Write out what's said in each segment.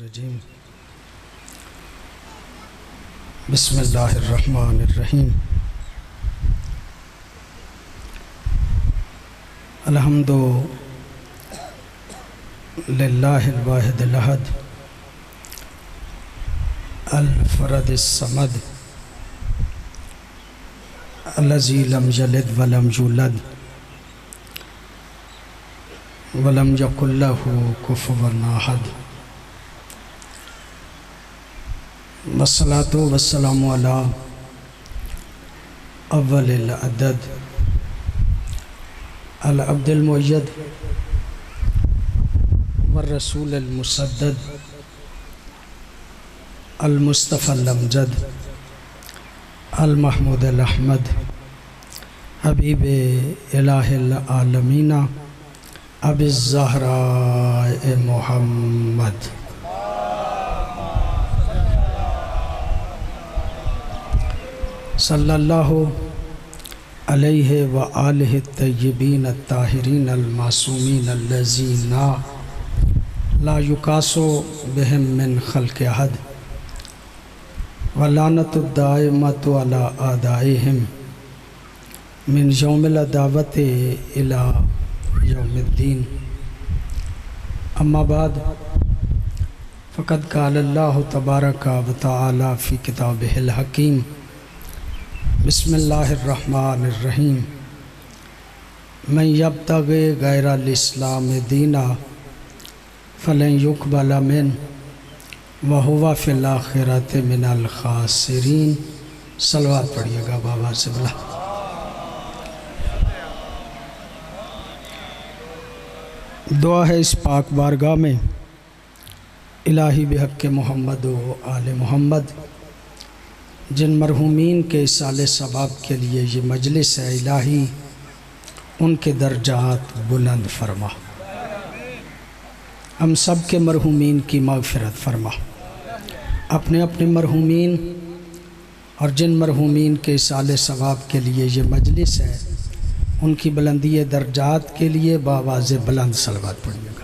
रजीम बिस्मिल्लाहिर्रहमानिर्रहीम अल्हम्दु लिल्लाहिल वाहिदिल अहद अल फरदिस समद अल्लज़ी लम यलिद वलम यूलद वलम यकुल लहू कुफुवन अहद वस्सलातु वस्सलामु अला अव्वलिल अदद अल अब्दुल मुय्यद व रसूलिल मुसद्दद अल मुस्तफ़ा अल अमजद अल महमूद अल अहमद हबीब इलाहिल आलमीना अबी ज़हरा मुहम्मद सल्लल्लाहु अलैहि व आलिहि तय्यबीन अत्ताहिरीन अलमासूमीन अल्लज़ीना ला युकासो बिहिम मिन खल्क़ अहद व लानतु दाइमतु अला आदाइहिम मिन यौमिल अदावति इला यौमिद्दीन। अम्मा बाद फ़क़द क़ाल अल्लाहु तबारक व तआला फ़ी किताबिहिल हकीम बिस्मिल्लाहिर्रहमानिर्रहीम मन यब्तग़ि गैरल इस्लाम दीना फ़लन युक़बल मिन्हु व हुवा फ़िल आख़िरति मिनल ख़ासिरीन। सलवात पढ़िएगा बाबा से बोला। दुआ है इस पाक बारगाह में इलाही बिहक़ मोहम्मद व आले मोहम्मद जिन मरहूमीन के साले सवाब के लिए ये मजलिस है इलाही उनके दर्जात बुलंद फरमा, हम सब के मरहूमीन की मग़फ़िरत फरमा। अपने अपने मरहूमीन और जिन मरहूमीन के साले सवाब के लिए ये मजलिस है उनकी बुलंदी दर्जात के लिए बावाज़ बुलंद सलवात पढ़िएगा।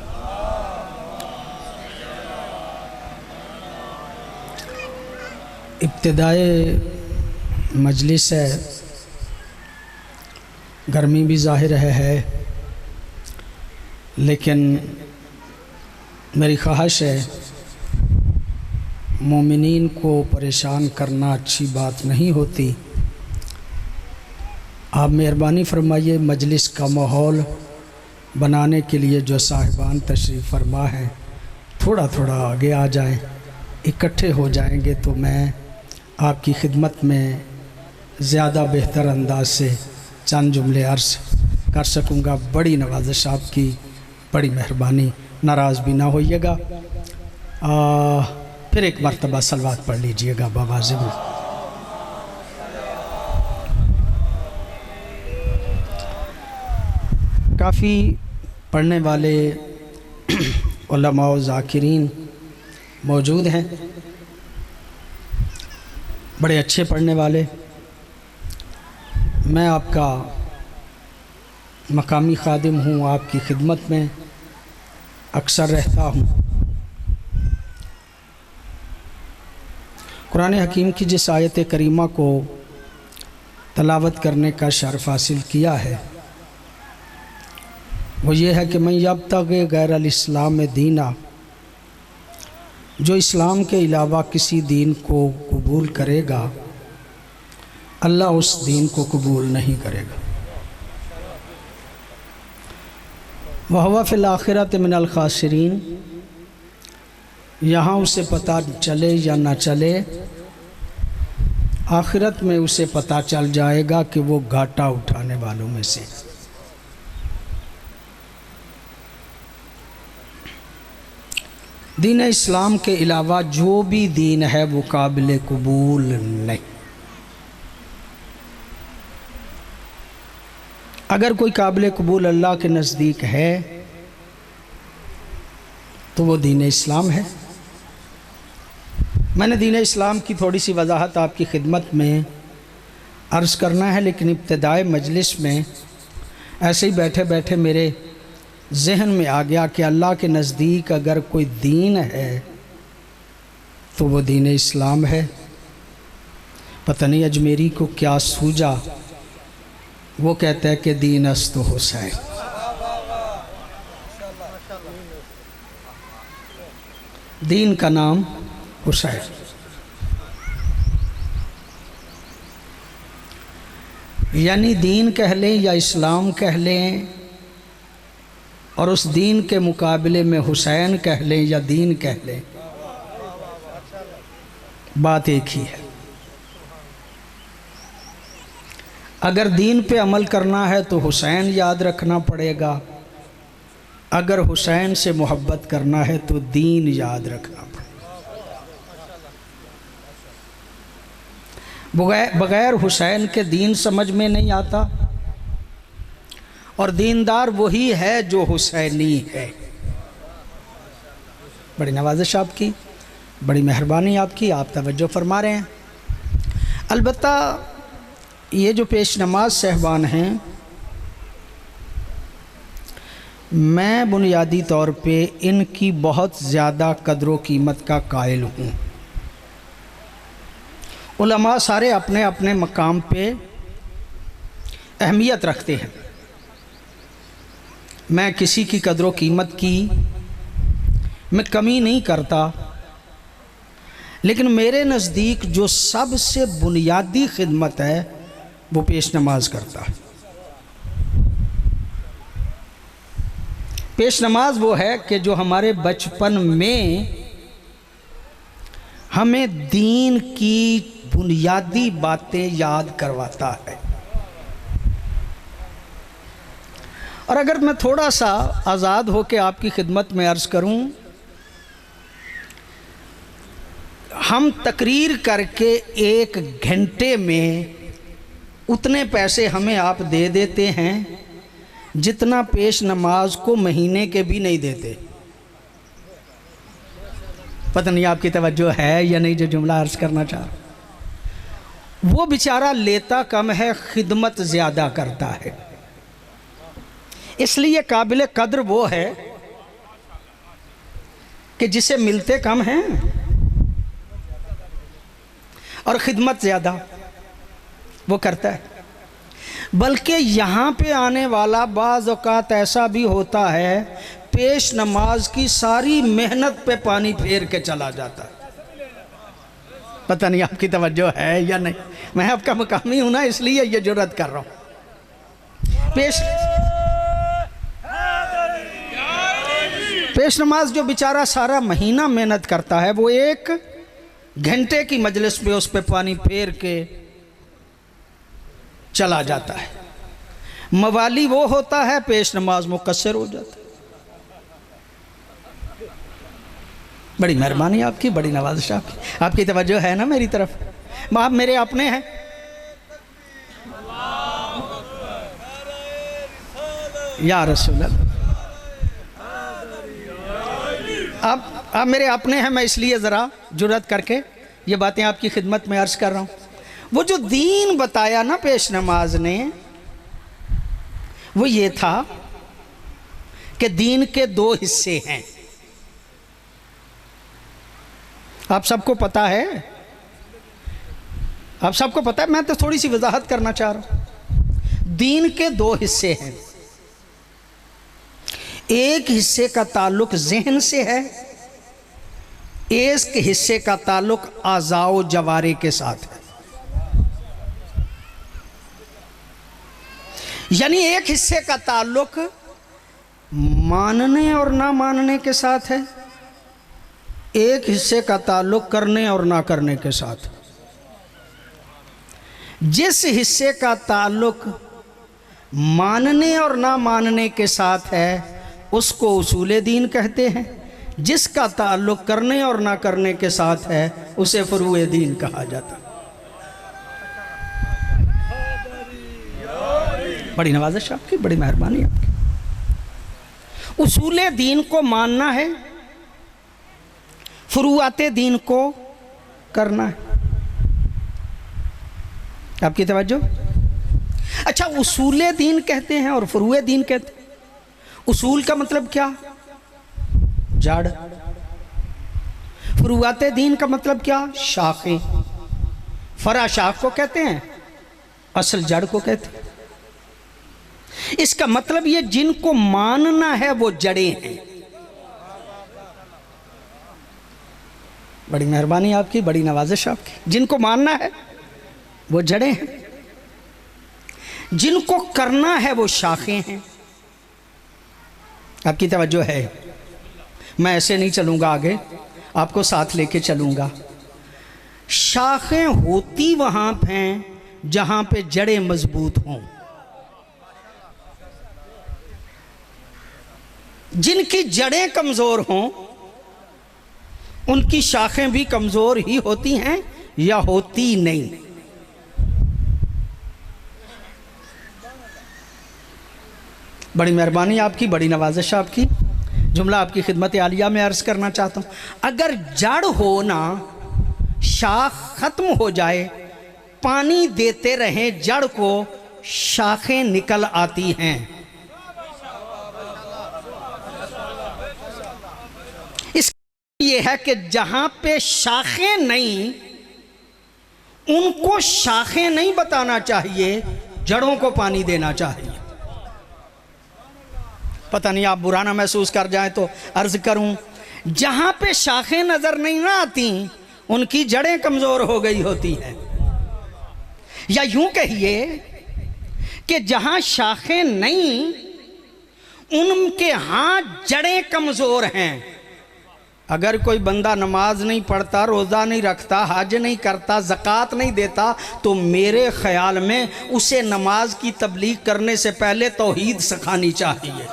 इब्तिदाए मजलिस है, गर्मी भी ज़ाहिर है लेकिन मेरी ख्वाहिश है मोमिनीन को परेशान करना अच्छी बात नहीं होती। आप मेहरबानी फरमाइए मजलिस का माहौल बनाने के लिए जो साहिबान तशरीफ़ फरमा हैं थोड़ा थोड़ा आगे आ जाएं, इकट्ठे हो जाएंगे तो मैं आपकी खिदमत में ज़्यादा बेहतर अंदाज से चंद जुमले अर्ज़ कर सकूँगा। बड़ी नवाज़िश आपकी, बड़ी मेहरबानी, नाराज़ भी ना होइएगा। फिर एक मरतबा सलवात पढ़ लीजिएगा बाबा ज़िबुल। काफ़ी पढ़ने वाले उलमा व ज़ाकिरीन मौजूद हैं, बड़े अच्छे पढ़ने वाले। मैं आपका मकामी खादिम हूँ, आपकी खिदमत में अक्सर रहता हूँ। कुरान हकीम की जिस आयत करीमा को तलावत करने का शर्फ़ हासिल किया है वो ये है कि मैं यब्तग़ि गैरल इस्लाम दीना, जो इस्लाम के अलावा किसी दीन को कबूल करेगा अल्लाह उस दीन को कबूल नहीं करेगा। व हुवा फ़िल आख़िरति मिनल ख़ासिरीन, यहाँ उसे पता चले या ना चले आखिरत में उसे पता चल जाएगा कि वो घाटा उठाने वालों में से। दीन इस्लाम के अलावा जो भी दीन है वो काबिल कबूल नहीं। अगर कोई काबिल कबूल अल्लाह के नज़दीक है तो वो दीन इस्लाम है। मैंने दीन इस्लाम की थोड़ी सी वजाहत आपकी खिदमत में अर्ज़ करना है, लेकिन इब्तिदाए मजलिस में ऐसे ही बैठे बैठे मेरे जहन में आ गया कि अल्लाह के नज़दीक अगर कोई दीन है तो वो दीन इस्लाम है। पता नहीं अजमेरी को क्या सूझा, वो कहता है कि दीन अस्त हुसैन। दीन का नाम हुसैन। यानी दीन कह लें या इस्लाम कह लें, और उस दीन के मुकाबले में हुसैन कह लें या दीन कह लें, बात एक ही है। अगर दीन पे अमल करना है तो हुसैन याद रखना पड़ेगा, अगर हुसैन से मोहब्बत करना है तो दीन याद रखना पड़ेगा। बगैर हुसैन के दीन समझ में नहीं आता, और दीनदार वही है जो हुसैनी है। बड़ी नवाजिश आपकी, बड़ी मेहरबानी आपकी, आप तवज्जो फरमा रहे हैं। अलबत्ता ये जो पेश नमाज साहबान हैं, मैं बुनियादी तौर पे इनकी बहुत ज़्यादा कदर व कीमत का कायल हूँ। उलमा सारे अपने अपने मकाम पे अहमियत रखते हैं। मैं किसी की कदर व कीमत की मैं कमी नहीं करता, लेकिन मेरे नज़दीक जो सबसे बुनियादी खिदमत है वो पेश नमाज करता है। पेश नमाज वो है कि जो हमारे बचपन में हमें दीन की बुनियादी बातें याद करवाता है। और अगर मैं थोड़ा सा आज़ाद होकर आपकी खिदमत में अर्ज़ करूं, हम तकरीर करके 1 घंटे में उतने पैसे हमें आप दे देते हैं जितना पेश नमाज को महीने के भी नहीं देते। पता नहीं आपकी तवज्जो है या नहीं जो जुमला अर्ज़ करना चाह रहा। वो बेचारा लेता कम है, खिदमत ज़्यादा करता है, इसलिए काबिल कद्र वो है कि जिसे मिलते कम हैं और खिदमत ज़्यादा वो करता है। बल्कि यहाँ पे आने वाला बाज़ औक़ात ऐसा भी होता है, पेश नमाज की सारी मेहनत पे पानी फेर के चला जाता है। पता नहीं आपकी तवज्जो है या नहीं, मैं आपका मकामी हूँ ना, इसलिए ये जुर्रत कर रहा हूँ। पेश नमाज जो बेचारा सारा महीना मेहनत करता है, वो 1 घंटे की मजलिस पे उस पे पानी फेर के चला जाता है। मवाली वो होता है, पेश नमाज मुकस्सर हो जाता है। बड़ी मेहरबानी आपकी, बड़ी नवाज़िश आपकी तवज्जो है ना मेरी तरफ। आप मेरे अपने हैं। या रसूल अल्लाह, आप मेरे अपने हैं, मैं इसलिए ज़रा जुर्रत करके ये बातें आपकी खिदमत में अर्ज़ कर रहा हूँ। वो जो दीन बताया ना पेश नमाज ने, वो ये था कि दीन के 2 हिस्से हैं। आप सबको पता है, आप सबको पता है, मैं तो थोड़ी सी वजाहत करना चाह रहा हूँ। दीन के 2 हिस्से हैं। एक हिस्से का ताल्लुक ज़हन से है, एक हिस्से का ताल्लुक आज़ाओ जवारे के साथ है। यानी एक हिस्से का ताल्लुक मानने और ना मानने के साथ है, एक हिस्से का ताल्लुक करने और ना करने के साथ। जिस हिस्से का ताल्लुक मानने और ना मानने के साथ है उसको उसूले दीन कहते हैं, जिसका ताल्लुक करने और ना करने के साथ है उसे फुरूए दीन कहा जाता है। बड़ी नवाज़िश आपकी, बड़ी मेहरबानी आपकी। उसूले दीन को मानना है, फुरूआते दीन को करना है। आपकी तवज्जो। अच्छा, उसूले दीन कहते हैं और फुरूए दीन कहते हैं। उसूल का मतलब क्या? जड़। फुरुआत दीन का मतलब क्या? शाखें। फरा शाख को कहते हैं, असल जड़ को कहते हैं। इसका मतलब ये जिनको मानना है वो जड़ें हैं। बड़ी मेहरबानी आपकी, बड़ी नवाजिश आपकी। जिनको मानना है वो जड़ें हैं, जिनको करना है वो शाखें हैं। आपकी तवज्जो है? मैं ऐसे नहीं चलूंगा आगे, आपको साथ लेके चलूंगा। शाखें होती वहां हैं जहां पे जड़ें मजबूत हों। जिनकी जड़ें कमजोर हों उनकी शाखें भी कमजोर ही होती हैं या होती नहीं। बड़ी मेहरबानी आपकी, बड़ी नवाजिश आपकी। जुमला आपकी खिदमत आलिया में अर्ज करना चाहता हूं। अगर जड़ हो ना, शाख खत्म हो जाए, पानी देते रहें जड़ को, शाखें निकल आती हैं। ये है कि जहां पे शाखें नहीं, उनको शाखें नहीं बताना चाहिए, जड़ों को पानी देना चाहिए। पता नहीं आप बुरा ना महसूस कर जाएं तो अर्ज करूं, जहां पे शाखें नजर नहीं ना आती उनकी जड़ें कमजोर हो गई होती हैं। या यूं कहिए कि जहां शाखें नहीं उनके हाथ जड़ें कमजोर हैं। अगर कोई बंदा नमाज नहीं पढ़ता, रोज़ा नहीं रखता, हज नहीं करता, ज़कात नहीं देता, तो मेरे ख्याल में उसे नमाज की तबलीग करने से पहले तौहीद सिखानी चाहिए।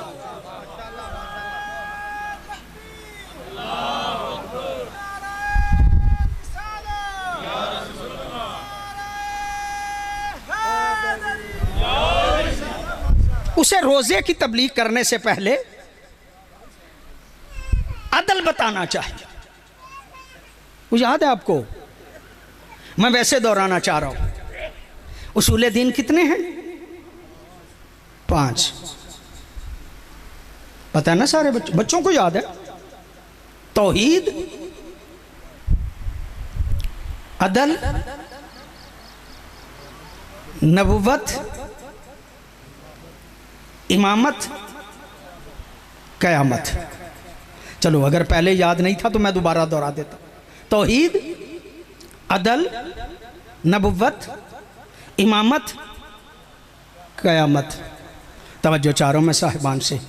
उसे रोज़े की तबलीग करने से पहले अदल बताना चाहिए। वो याद है आपको? मैं वैसे दोहराना चाह रहा हूं। उसूले दीन कितने हैं? 5। पता है ना सारे बच्चों को याद है? तौहीद, अदल, नबुव्वत, इमामत, क़यामत। चलो अगर पहले याद नहीं था तो मैं दोबारा दोहरा देता। तौहीद, अदल, नबुव्वत, इमामत, क़यामत। तवज्जो चारों में साहिबान से,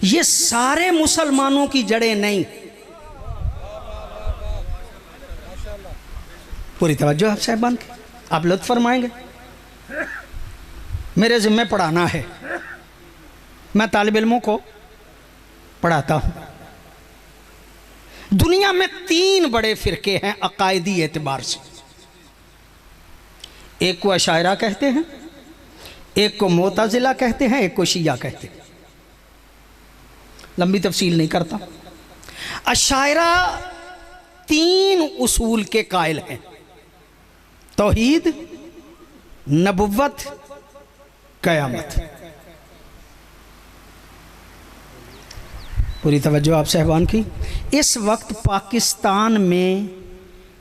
ये सारे मुसलमानों की जड़ें नहीं। पूरी तवज्जो आप साहिबान की, आप लुत्फ़ फरमाएंगे। मेरे ज़िम्मे पढ़ाना है, मैं तालिब इल्मों को पढ़ाता हूं। दुनिया में 3 बड़े फ़िरके हैं अकायदी एतबार से। एक को अशायरा कहते हैं, एक को मोतज़िला कहते हैं, एक को शिया कहते हैं। लंबी तफसील नहीं करता। अशायरा 3 उसूल के कायल हैं: तौहीद, नबुव्वत, क़यामत। पूरी तवज्जो आप साहबान की। इस वक्त पाकिस्तान में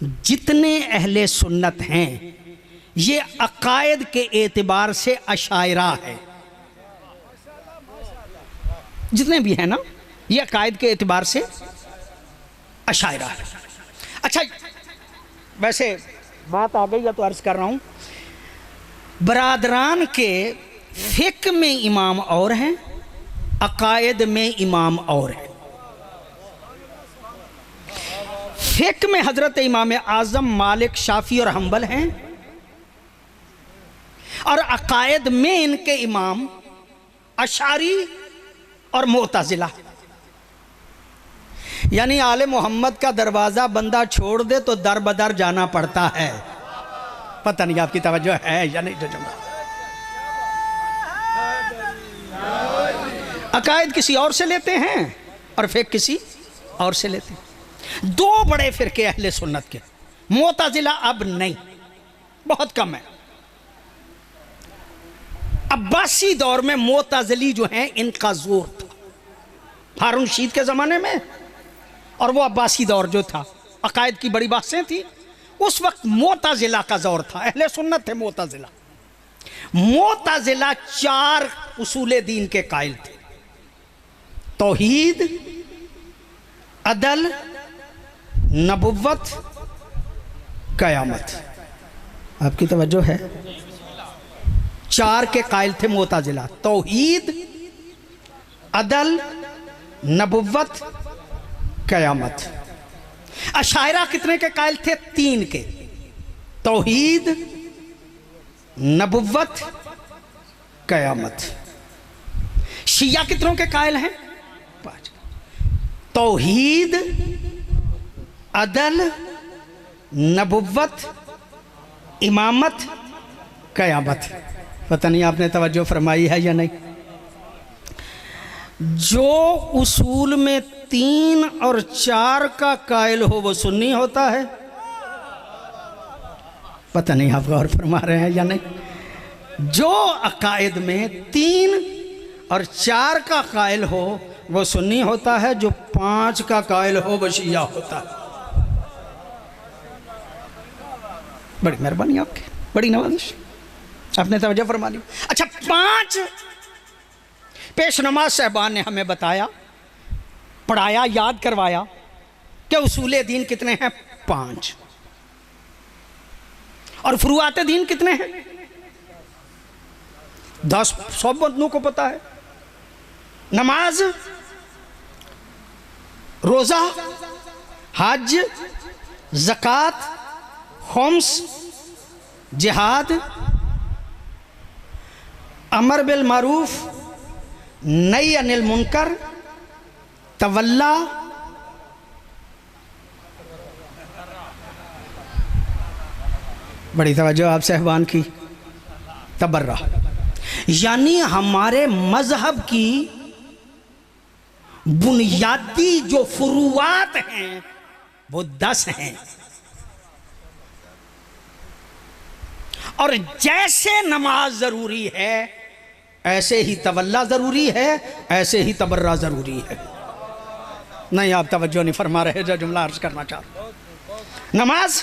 जितने अहले सुन्नत हैं ये अकायद के एतबार से अशायरा है। जितने भी हैं ना, ये अकायद के एतबार से अशायरा है। अच्छा, वैसे बात आ गई है तो अर्ज कर रहा हूं, बरादरान के फ़िक़्ह में इमाम और हैं, अकायद में इमाम और है। फ़िक़्ह में हज़रत इमाम आज़म मालिक, शाफ़ी और हम्बल हैं, और अकायद में इनके इमाम अशारी और मोतज़िला। यानी आले मोहम्मद का दरवाज़ा बंदा छोड़ दे तो दर बदर जाना पड़ता है। पता नहीं आपकी तवज्जो है या नहीं? जो जमा अकायद किसी और से लेते हैं और फ़िक़्ह किसी और से लेते हैं। 2 बड़े फ़िरके अहले सुन्नत के, मोतज़िला अब नहीं, बहुत कम है। अब्बासी दौर में मोतज़िली जो हैं इनका जोर था, हारून रशीद के ज़माने में, और वो अब्बासी दौर जो था अकायद की बड़ी बातें थी। उस वक्त मोताजिला का दौर था, अहले सुन्नत थे मोताजिला। मोताजिला 4 उसूले दीन के कायल थे, तौहीद, अदल, नबुव्वत, कयामत। आपकी तवज्जो है? 4 के कायल थे मोताजिला, तौहीद, अदल, नबुव्वत, कयामत। अशायरा कितने के कायल थे? 3 के, तौहीद, नबुव्वत, कयामत। शिया कितनों के कायल हैं? 5, तौहीद, अदल, नबुव्वत, इमामत, कयामत। पता नहीं आपने तवज्जो फरमाई है या नहीं। जो उसूल में 3 और 4 का कायल हो वो सुन्नी होता है। पता नहीं आप गौर फरमा रहे हैं या नहीं। जो अकायद में 3 और 4 का कायल हो वो सुन्नी होता है, जो 5 का कायल हो वो शिया होता है। बड़ी मेहरबानी आपकी, बड़ी नवाजिश, आपने तवज्जो फरमा ली। अच्छा, 5 पेश नमाज साहबान ने हमें बताया, पढ़ाया, याद करवाया कि उसूले दीन कितने हैं? 5। और फुरुआते दीन कितने हैं? 10। सब बंदों को पता है। नमाज, रोजा, हज, ज़कात, खुम्स, जिहाद, अमर बिल मारूफ, नही अनिल मुनकर, तवल्ला, बड़ी तवज्जो आप साहबान की, तबर्रा। यानी हमारे मजहब की बुनियादी जो फुरुआत हैं वो 10 हैं। और जैसे नमाज जरूरी है ऐसे ही तवल्ला जरूरी है, ऐसे ही तबर्रा जरूरी है। नहीं, आप तवज्जो नहीं फरमा रहे जो जुमला अर्ज करना चाह रहे। नमाज,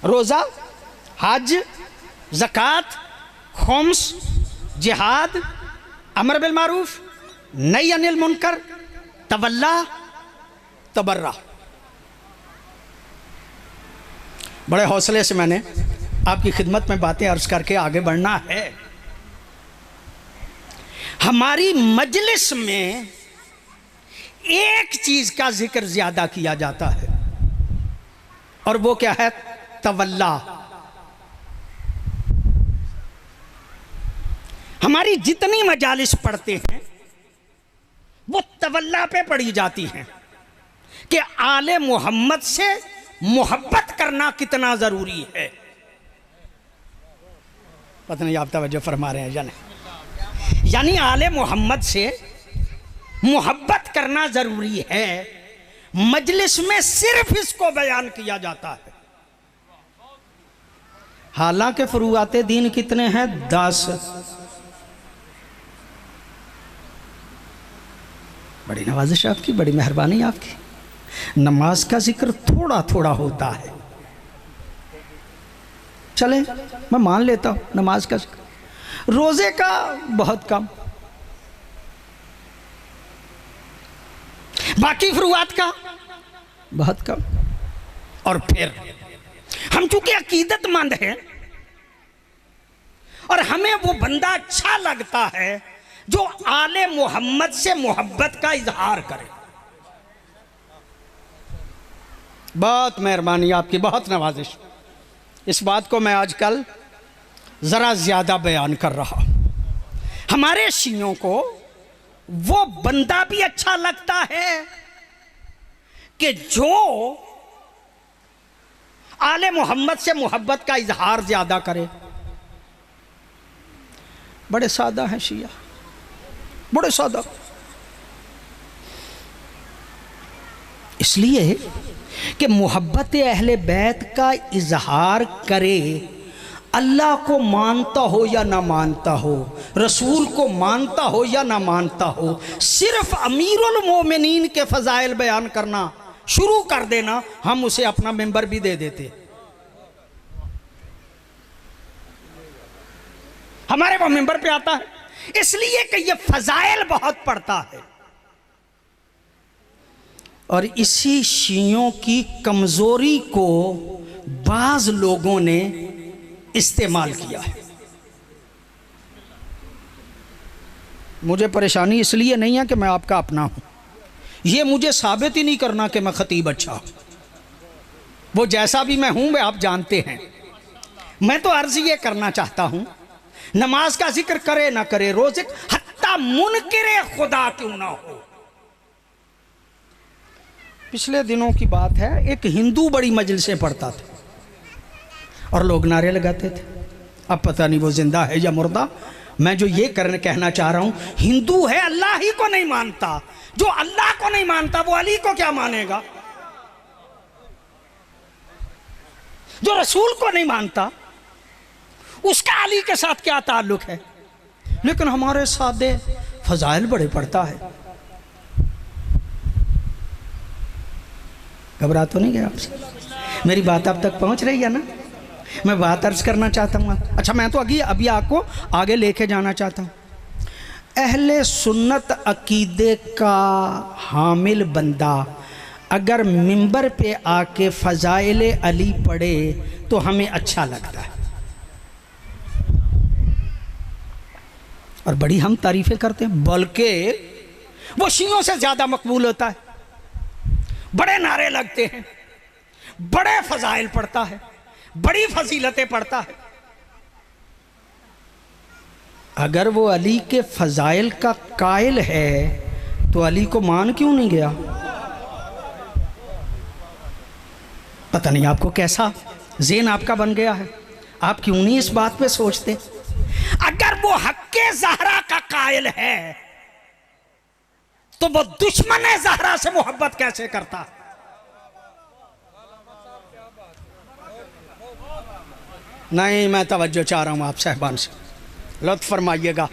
रोजा, हज, ज़कात, खुम्स, जिहाद, अमर बिल मारूफ, नही अनिल मुनकर, तवल्ला, तबर्रा। बड़े हौसले से मैंने आपकी खिदमत में बातें अर्ज करके आगे बढ़ना है। हमारी मजलिस में एक चीज का जिक्र ज्यादा किया जाता है और वो क्या है? तवल्ला। हमारी जितनी मजालिस पढ़ते हैं वो तवल्ला पे पढ़ी जाती हैं कि आले मोहम्मद से मोहब्बत करना कितना जरूरी है। पता नहीं आप तवज्जो फरमा रहे हैं या नहीं। यानी आले मोहम्मद से मोहब्बत करना जरूरी है। मजलिस में सिर्फ इसको बयान किया जाता है। हालांकि फुरुआते दीन कितने हैं? 10। बड़ी नवाजिश आपकी, बड़ी मेहरबानी आपकी। नमाज का जिक्र थोड़ा थोड़ा होता है, चले मैं मान लेता हूं नमाज का जिक्र। रोजे का बहुत कम, बाकी फुरुआत का बहुत कम। और फिर हम चूंकि अकीदतमंद हैं और हमें वो बंदा अच्छा लगता है जो आले मोहम्मद से मोहब्बत का इजहार करे। बहुत मेहरबानी आपकी, बहुत नवाजिश। इस बात को मैं आजकल जरा ज्यादा बयान कर रहा हूं। हमारे शियों को वो बंदा भी अच्छा लगता है कि जो आले मोहम्मद से मोहब्बत का इजहार ज्यादा करे। बड़े सादा हैं शिया, बड़े सादा। इसलिए कि मोहब्बत अहले बैत का इजहार करे, अल्लाह को मानता हो या ना मानता हो, रसूल को मानता हो या ना मानता हो, सिर्फ अमीरुल मोमिनीन के फजाइल बयान करना शुरू कर देना, हम उसे अपना मेंबर भी दे देते। हमारे वो मेंबर पे आता है इसलिए कि ये फजाइल बहुत पड़ता है। और इसी शियों की कमजोरी को बाज लोगों ने इस्तेमाल किया है। मुझे परेशानी इसलिए नहीं है कि मैं आपका अपना हूं, ये मुझे साबित ही नहीं करना कि मैं खतीब अच्छा हूं। वो जैसा भी मैं हूं वे आप जानते हैं। मैं तो अर्ज ये करना चाहता हूं, नमाज का जिक्र करे ना करे, रोजे हत्ता मुनकिरे खुदा क्यों ना हो। पिछले दिनों की बात है, एक हिंदू बड़ी मजलिसें पढ़ता था और लोग नारे लगाते थे। अब पता नहीं वो जिंदा है या मुर्दा। मैं जो ये कहना चाह रहा हूं, हिंदू है अल्लाह ही को नहीं मानता। जो अल्लाह को नहीं मानता वो अली को क्या मानेगा? जो रसूल को नहीं मानता उसका अली के साथ क्या ताल्लुक है? लेकिन हमारे सादे फजाइल बड़े पड़ता है। घबरा तो नहीं गया आपसे? मेरी बात अब तक पहुंच रही है ना? मैं बात अर्ज करना चाहता हूँ। अच्छा, मैं तो अभी आपको आगे लेके जाना चाहता हूँ। अहले सुन्नत अकीदे का हामिल बंदा अगर मिंबर पे आके फजाइल अली पढ़े तो हमें अच्छा लगता है और बड़ी हम तारीफें करते हैं, बल्कि वो शियों से ज़्यादा मकबूल होता है। बड़े नारे लगते हैं, बड़े फजाइल पढ़ता है, बड़ी फजीलतें पढ़ता है। अगर वो अली के फजाइल का कायल है तो अली को मान क्यों नहीं गया? पता नहीं आपको कैसा ज़हन आपका बन गया है, आप क्यों नहीं इस बात पे सोचते? अगर वो हक्के ज़हरा का कायल है तो वो दुश्मन ज़हरा से मोहब्बत कैसे करता? नहीं, मैं तवज्जो चाह रहा हूं आप साहबान से, लुत्फ फरमाइएगा।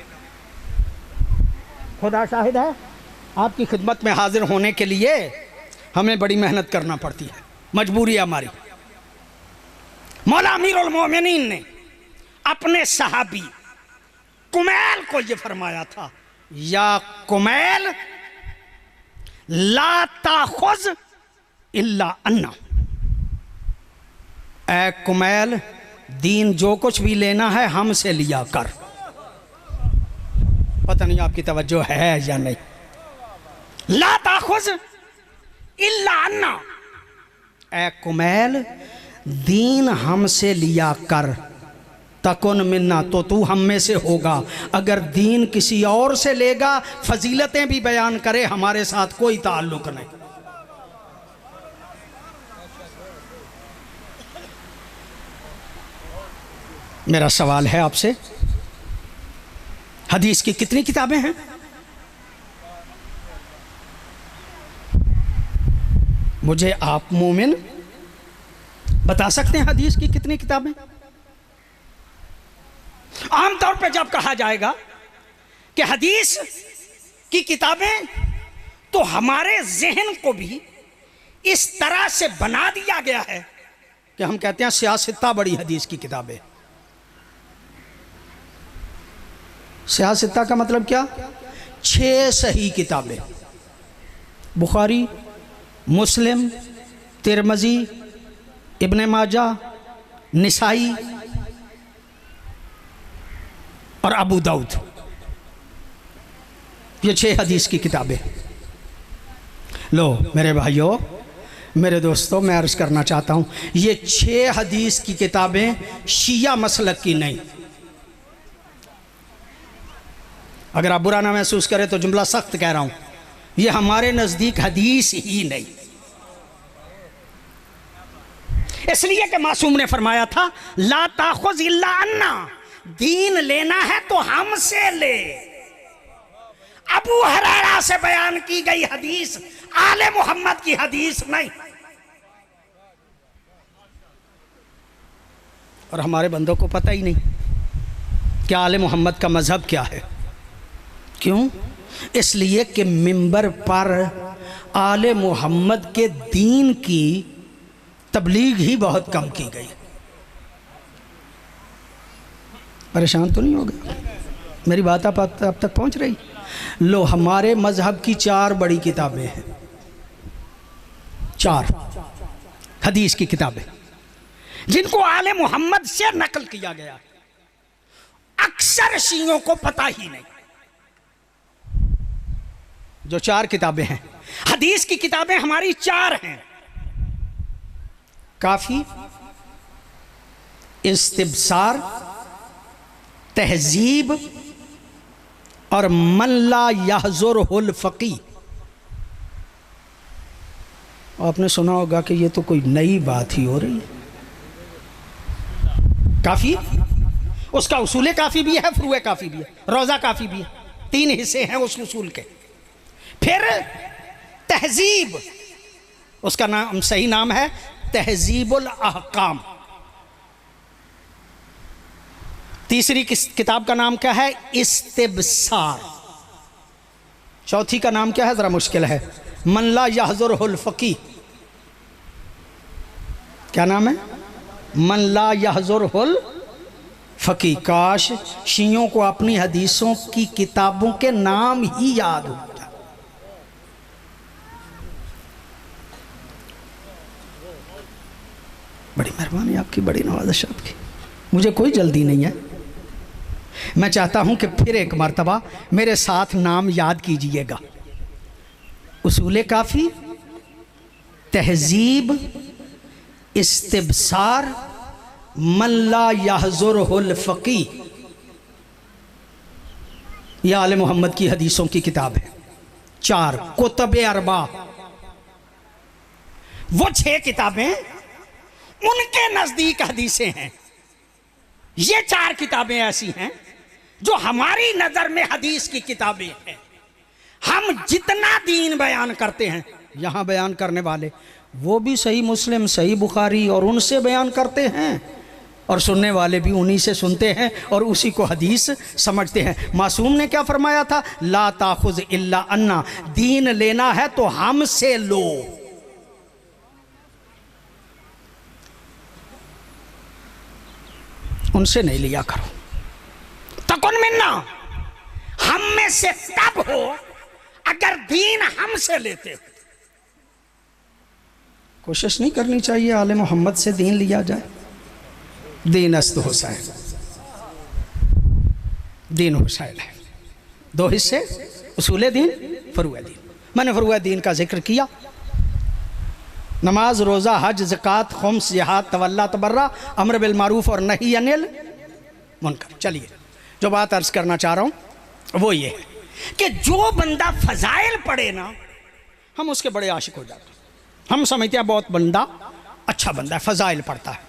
खुदा शाहिद है, आपकी खिदमत में हाजिर होने के लिए हमें बड़ी मेहनत करना पड़ती है, मजबूरी है हमारी। मौला अमीरुल मोमिनीन ने अपने सहाबी कुमैल को यह फरमाया था, या कुमैल ला ताखुज़ इल्ला अन्ना। ए कुमैल, दीन जो कुछ भी लेना है हमसे लिया कर। पता नहीं आपकी तवज्जो है या नहीं। ला ताखुज़ इल्ला अन्ना, ए कुमैल दीन हमसे लिया कर। तकुन मिन्ना, तो तू हम में से होगा। अगर दीन किसी और से लेगा, फजीलतें भी बयान करे, हमारे साथ कोई ताल्लुक नहीं। मेरा सवाल है आपसे, हदीस की कितनी किताबें हैं? मुझे आप मोमिन बता सकते हैं हदीस की कितनी किताबें? आमतौर पर जब कहा जाएगा कि हदीस की किताबें, तो हमारे जहन को भी इस तरह से बना दिया गया है कि हम कहते हैं सियासत्ता बड़ी हदीस की किताबें। सियासत्ता का मतलब क्या? 6 सही किताबें, बुखारी, मुस्लिम, तिरमजी, इब्ने माजा, निसाई और अबू दाऊद। ये 6 हदीस की किताबें। लो मेरे भाइयों, मेरे दोस्तों, मैं अर्ज़ करना चाहता हूँ, ये 6 हदीस की किताबें शिया मसलक की नहीं। अगर आप बुरा ना महसूस करें तो जुमला सख्त कह रहा हूँ, ये हमारे नज़दीक हदीस ही नहीं। इसलिए कि मासूम ने फरमाया था, ला ताखुज़ इल्ला अन्ना, दीन लेना है तो हमसे ले। अबू हुरैरा से बयान की गई हदीस आले मोहम्मद की हदीस नहीं। और हमारे बंदों को पता ही नहीं कि आले मोहम्मद का मजहब क्या है। क्यों? इसलिए कि मिंबर पर आले मोहम्मद के दीन की तबलीग ही बहुत कम की गई। परेशान तो नहीं हो गए? मेरी बात आप तक पहुंच रही? लो, हमारे मजहब की 4 बड़ी किताबें हैं, 4 हदीस की किताबें जिनको आले मोहम्मद से नकल किया गया। अक्सर शियों को पता ही नहीं। जो 4 किताबें हैं, हदीस की किताबें हमारी 4 हैं। काफी, इस्तिबसार, तहजीब और मल्ला यहजुरुल फकी। आपने सुना होगा कि ये तो कोई नई बात ही हो रही है। काफी, उसका उसूल काफी भी है, फुरूए काफी भी है, रोजा काफी भी है। 3 हिस्से हैं उस उसूल के। फिर तहजीब, उसका नाम, सही नाम है तहजीबुल अहकाम। तीसरी किताब का नाम क्या है? इस्तिबसार। चौथी का नाम क्या है? जरा मुश्किल है, मल्ला यहजुरुल फकी। क्या नाम है? मल्ला यहजुरुल फकी। काश शियों को अपनी हदीसों की किताबों के नाम ही याद हो जाए। बड़ी मेहरबानी आपकी, बड़ी नवाज़िश आपकी। मुझे कोई जल्दी नहीं है। मैं चाहता हूं कि फिर एक मर्तबा मेरे साथ नाम याद कीजिएगा। उसूल काफ़ी, तहजीब, इस्तिबसार, मल्ला यहजुरुल फकी। यह आले मोहम्मद की हदीसों की किताब है। 4 कुतुब अरबा। वो 6 किताबें उनके नजदीक हदीसें हैं। ये 4 किताबें ऐसी हैं जो हमारी नजर में हदीस की किताबें हैं। हम जितना दीन बयान करते हैं, यहां बयान करने वाले वो भी सही मुस्लिम, सही बुखारी और उनसे बयान करते हैं, और सुनने वाले भी उन्हीं से सुनते हैं और उसी को हदीस समझते हैं। मासूम ने क्या फरमाया था? ला ताखुज़ इल्ला अन्ना, दीन लेना है तो हमसे लो। उनसे नहीं लिया करो। तकुन मिन्ना, हम में से तब हो अगर दीन हमसे लेते हो। कोशिश नहीं करनी चाहिए आले मोहम्मद से दीन लिया जाए। दीन अस्त हुसैन, दीन हुसैन है। 2 हिस्से, उसूल दीन, फरूए दीन। मैंने फरूए दीन का जिक्र किया। नमाज, रोज़ा, हज, ज़कात, खुम्स, जिहाद, तवल्ला, तबर्रा, अम्र बिल मारूफ और नही अनिल मुनकर। चलिए, जो बात अर्ज करना चाह रहा हूँ वो ये है कि जो बंदा फजाइल पढ़े ना, हम उसके बड़े आशिक हो जाते हैं। हम समझते हैं बहुत बंदा अच्छा बंदा है, फजाइल पढ़ता है।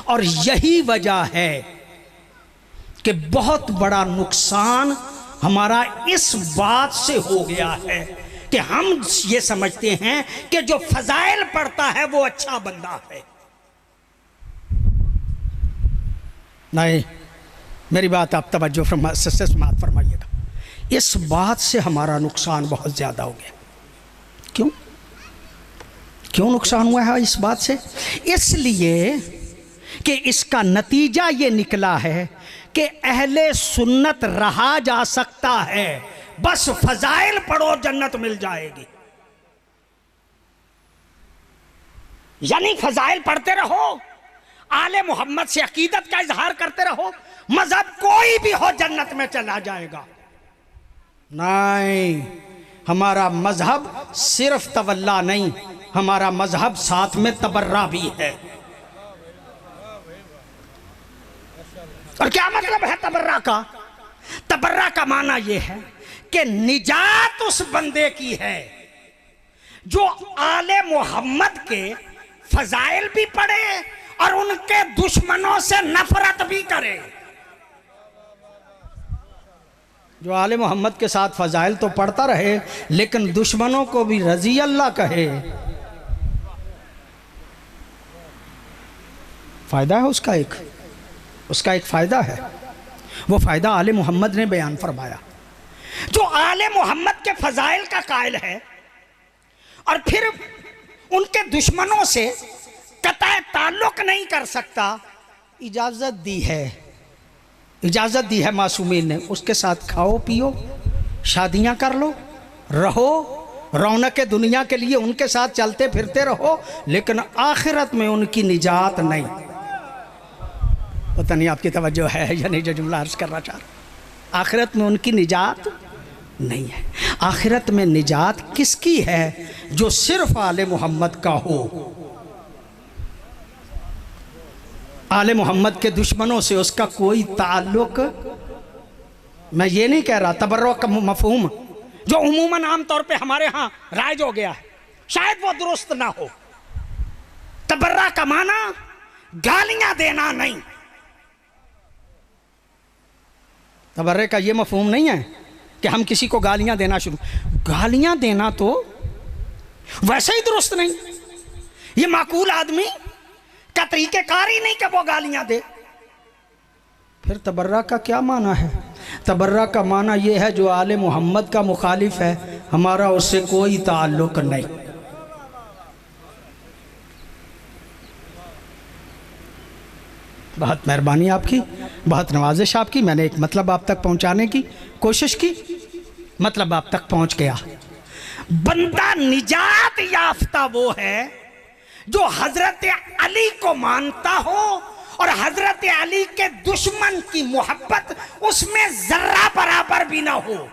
और यही वजह है कि बहुत बड़ा नुकसान हमारा इस बात से हो गया है कि हम ये समझते हैं कि जो फजाइल पढ़ता है वो अच्छा बंदा है। नहीं, मेरी बात आप तवज्जो समात फरमाइएगा। इस बात से हमारा नुकसान बहुत ज़्यादा हो गया। क्यों नुकसान हुआ है इस बात से? इसलिए कि इसका नतीजा ये निकला है कि अहले सुन्नत रहा जा सकता है, बस फजाइल पढ़ो जन्नत मिल जाएगी। यानी फजाइल पढ़ते रहो, आले मोहम्मद से अकीदत का इजहार करते रहो, मजहब कोई भी हो जन्नत में चला जाएगा। नहीं, हमारा मजहब सिर्फ तवल्ला नहीं, हमारा मजहब साथ में तबर्रा भी है। और क्या मतलब है तबर्रा का? तबर्रा का माना यह है कि निजात उस बंदे की है जो आले मोहम्मद के फजाइल भी पढ़े और उनके दुश्मनों से नफरत भी करे। जो आले मोहम्मद के साथ फजाइल तो पढ़ता रहे लेकिन दुश्मनों को भी रजी अल्लाह कहे, फायदा है उसका एक फायदा है। वो फायदा आले मोहम्मद ने बयान फरमाया। जो आले मोहम्मद के फजाइल का कायल है और फिर उनके दुश्मनों से कतई ताल्लुक नहीं कर सकता, इजाजत दी है, इजाजत दी है मासूमीन ने, उसके साथ खाओ पियो, शादियां कर लो, रहो, रौनक दुनिया के लिए उनके साथ चलते फिरते रहो, लेकिन आखिरत में उनकी निजात नहीं। पता नहीं आपकी तवज्जो है या नहीं जो जुमला अर्ज करना चाह रहा। आखिरत में उनकी निजात नहीं है। आखिरत में निजात किसकी है? जो सिर्फ आले मोहम्मद का हो। आले मोहम्मद के दुश्मनों से उसका कोई ताल्लुक, मैं ये नहीं कह रहा तबर्रुक का मफहूम जो उमूमन आम तौर पे हमारे यहाँ राइज हो गया है, शायद वो दुरुस्त ना हो। तबर्रा का माना गालियां देना नहीं। तबर्रे का ये मफहूम नहीं है कि हम किसी को गालियां देना शुरू, गालियां देना तो वैसे ही दुरुस्त नहीं। ये माकूल आदमी का तरीक़ेकार ही नहीं कि वो गालियां दे। फिर तबर्रा का क्या माना है? तबर्रा का माना ये है जो आले मोहम्मद का मुखालिफ है, हमारा उससे कोई ताल्लुक नहीं। बहुत मेहरबानी आपकी, बहुत नवाजिश आपकी। मैंने एक मतलब आप तक पहुंचाने की कोशिश की, मतलब आप तक पहुंच गया। बंदा निजात याफ्ता वो है जो हजरत अली को मानता हो और हजरत अली के दुश्मन की मोहब्बत उसमें जर्रा बराबर भी ना हो।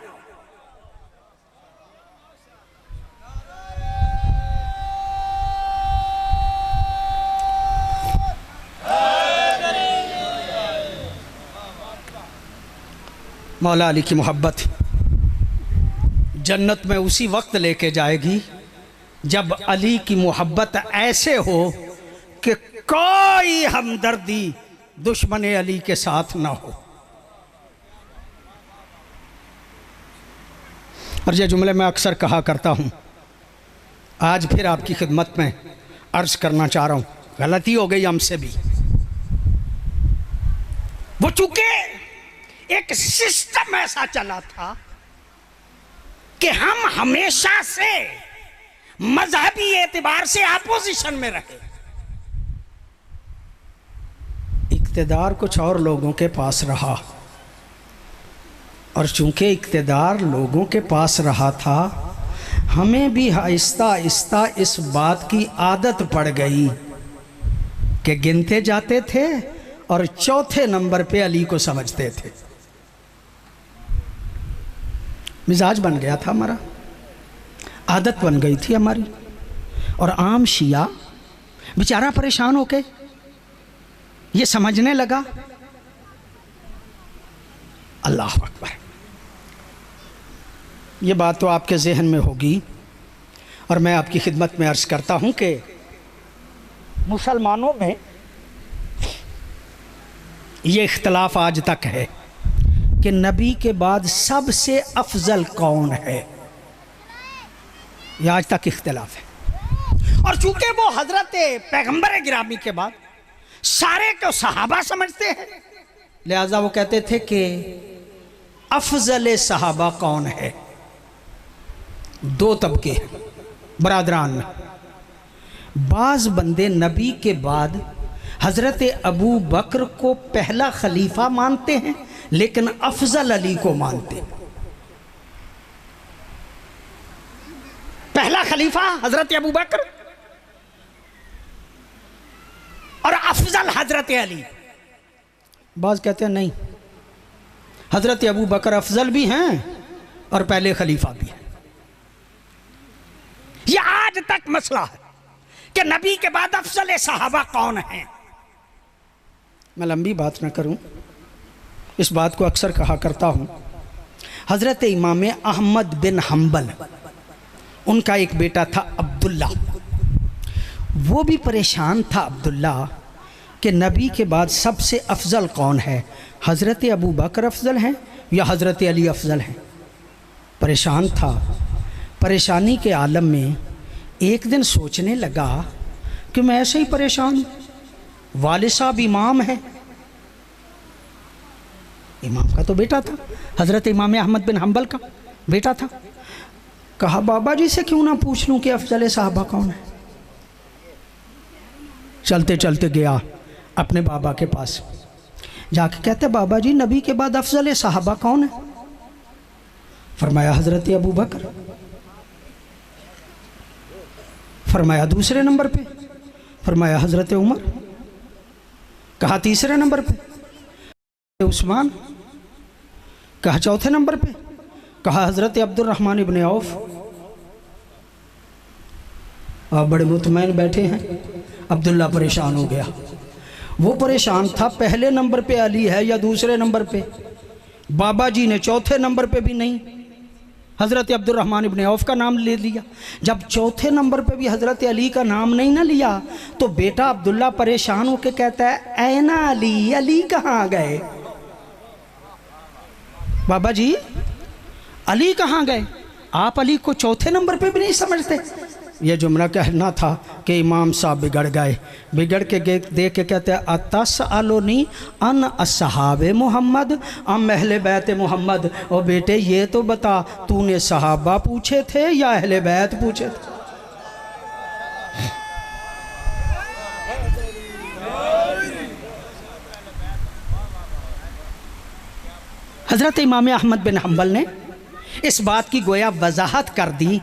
मौला अली की मोहब्बत जन्नत में उसी वक्त लेके जाएगी जब अली की मोहब्बत ऐसे हो कि कोई हमदर्दी दुश्मन अली के साथ ना हो। और ये जुमले मैं अक्सर कहा करता हूँ, आज फिर आपकी खिदमत में अर्ज करना चाह रहा हूँ। गलती हो गई हमसे भी। वो चूंकि एक सिस्टम ऐसा चला था कि हम हमेशा से मजहबी एतबार से अपोजिशन में रहे। इक्तदार कुछ और लोगों के पास रहा, और चूंकि इक्तदार लोगों के पास रहा था, हमें भी आहिस्ता आहिस्ता इस बात की आदत पड़ गई कि गिनते जाते थे और चौथे नंबर पे अली को समझते थे। मिजाज बन गया था हमारा, आदत बन गई थी हमारी। और आम शिया बेचारा परेशान होके ये समझने लगा। अल्लाह अकबर। ये बात तो आपके जहन में होगी, और मैं आपकी खिदमत में अर्ज़ करता हूँ कि मुसलमानों में ये इख्तलाफ आज तक है कि नबी के बाद सबसे अफजल कौन है। यह आज तक इख्तलाफ है। और चूंकि वो हजरत पैगंबर गिरामी के बाद सारे को सहाबा समझते हैं, लिहाजा वो कहते थे कि अफजल सहाबा कौन है। दो तबके हैं बरादरान में। बाज बंदे नबी के बाद हजरत अबू बकर को पहला खलीफा मानते हैं, लेकिन अफजल अली को मानते हैं। पहला खलीफा हजरत अबू बकर और अफजल हजरत अली। बाज कहते हैं नहीं, हजरत अबू बकर अफजल भी हैं और पहले खलीफा भी हैं। यह आज तक मसला है कि नबी के बाद अफजल सहाबा कौन है। मैं लंबी बात ना करूं, इस बात को अक्सर कहा करता हूं। हजरत इमाम अहमद बिन हम्बल, उनका एक बेटा था अब्दुल्ला। वो भी परेशान था अब्दुल्ला कि नबी के बाद सबसे अफजल कौन है, हज़रत अबू बकर अफजल हैं या हज़रत अली अफजल हैं। परेशान था। परेशानी के आलम में एक दिन सोचने लगा कि मैं ऐसे ही परेशान हूँ, वालिद साहब इमाम है, इमाम का तो बेटा था, हज़रत इमाम अहमद बिन हम्बल का बेटा था। कहा बाबा जी से क्यों ना पूछ लूं कि अफजल सहाबा कौन है। चलते चलते गया अपने बाबा के पास, जाके कहते बाबा जी नबी के बाद अफजल सहाबा कौन है। फरमाया हजरत अबू बकर। फरमाया दूसरे नंबर पे। फरमाया हजरत उमर। कहा तीसरे नंबर पे उस्मान। कहा चौथे नंबर पे। कहा हजरत अब्दुर्रहमान इब्ने औफ। आप बड़े मुतमईन बैठे हैं। अब्दुल्ला परेशान हो गया। वो परेशान था पहले नंबर पे अली है या दूसरे नंबर पे। बाबा जी ने चौथे नंबर पे भी नहीं, हज़रत अब्दुर्रहमान इब्ने औफ का नाम ले लिया। जब चौथे नंबर पे भी हज़रत अली का नाम नहीं ना लिया तो बेटा अब्दुल्ला परेशान होकर कहता है ऐना अली, अली कहाँ गए। बाबा जी अली कहाँ गए, आप अली को चौथे नंबर पे भी नहीं समझते। ये जुमला कहना था कि इमाम साहब बिगड़ गए। बिगड़ के देख के कहते हैं अतस आलोनी अन असहाबे मोहम्मद अम अहले बैत मोहम्मद। और बेटे ये तो बता तूने सहाबा पूछे थे या अहले बैत पूछे थे। हज़रत इमाम अहमद बिन हम्बल ने इस बात की गोया वजाहत कर दी